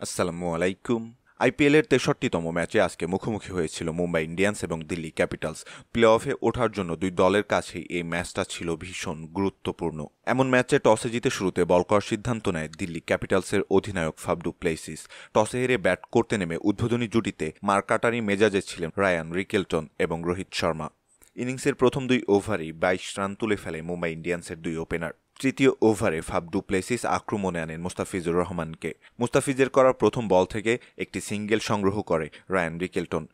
আসসালামু আলাইকুম। আইপিএলের ৬৩তম ম্যাচে আজকে মুখোমুখি হয়েছিল মুম্বাই ইন্ডিয়ান্স এবং দিল্লি ক্যাপিটালস। প্লে অফে ওঠার জন্য দুই দলের কাছেই এই ম্যাচটা ছিল ভীষণ গুরুত্বপূর্ণ। এমন ম্যাচে টসে জিতে শুরুতে বল করার সিদ্ধান্ত নেয় দিল্লি ক্যাপিটালসের অধিনায়ক ফাফ ডু প্লেসিস। টসে হেরে ব্যাট করতে নেমে উদ্বোধনী জুটিতে মার্কাটারি মেজাজে ছিলেন রায়ান রিকেলটন এবং রোহিত শর্মা। ইনিংসের প্রথম দুই ওভারেই ২২ রান তুলে ফেলে মুম্বাই ইন্ডিয়ান্সের দুই ওপেনার। তৃতীয় ওভারে ফাফ ডু প্লেসিস আক্রমণে আনেন মুস্তাফিজুর রহমানকে। মুস্তাফিজের করা প্রথম বল থেকে একটি সিঙ্গেল সংগ্রহ করে রায়ান রিকেলটন।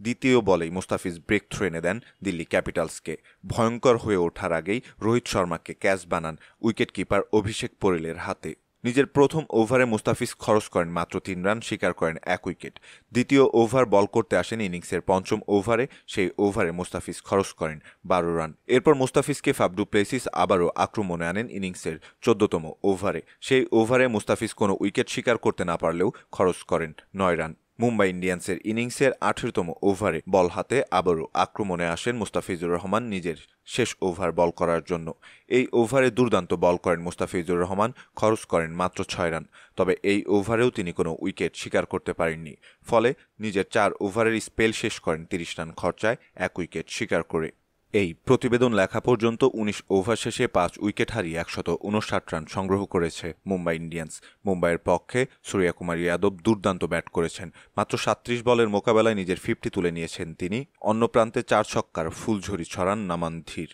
দ্বিতীয় বলেই মুস্তাফিজ ব্রেক থ্রো এনে দেন দিল্লি ক্যাপিটালসকে। ভয়ঙ্কর হয়ে ওঠার আগেই রোহিত শর্মাকে ক্যাচ বানান উইকেট কিপার অভিষেক পরেলের হাতে। নিজের প্রথম ওভারে মুস্তাফিজ খরচ করেন মাত্র ৩ রান, শিকার করেন ১ উইকেট। দ্বিতীয় ওভার বল করতে আসেন ইনিংসের পঞ্চম ওভারে। সেই ওভারে মুস্তাফিজ খরচ করেন ১২ রান। এরপর মুস্তাফিজকে ফাফ ডু প্লেসিস আবারও আক্রমণে আনেন ইনিংসের ১৪তম ওভারে। সেই ওভারে মুস্তাফিজ কোনো উইকেট শিকার করতে না পারলেও খরচ করেন ৯ রান। মুম্বাই ইন্ডিয়ান্সের ইনিংসের ১৮তম ওভারে বল হাতে আবারও আক্রমণে আসেন মুস্তাফিজুর রহমান নিজের শেষ ওভার বল করার জন্য। এই ওভারে দুর্দান্ত বল করেন মুস্তাফিজুর রহমান, খরচ করেন মাত্র ৬ রান। তবে এই ওভারেও তিনি কোনো উইকেট শিকার করতে পারেননি। ফলে নিজের ৪ ওভারের স্পেল শেষ করেন ৩০ রান খরচায় ১ উইকেট শিকার করে। এই প্রতিবেদন লেখা পর্যন্ত ১৯ ওভার শেষে ৫ উইকেট হারিয়ে ১৫৯ রান সংগ্রহ করেছে মুম্বাই ইন্ডিয়ান্স। মুম্বাইয়ের পক্ষে সূর্যকুমার যাদব দুর্দান্ত ব্যাট করেছেন। মাত্র ৩৭ বলের মোকাবেলায় নিজের ৫০ তুলে নিয়েছেন তিনি। অন্য প্রান্তে ৪ ছক্কার ফুলঝুরি ছড়ান নামান ধীর।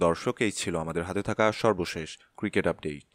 দর্শক, এই ছিল আমাদের হাতে থাকা সর্বশেষ ক্রিকেট আপডেট।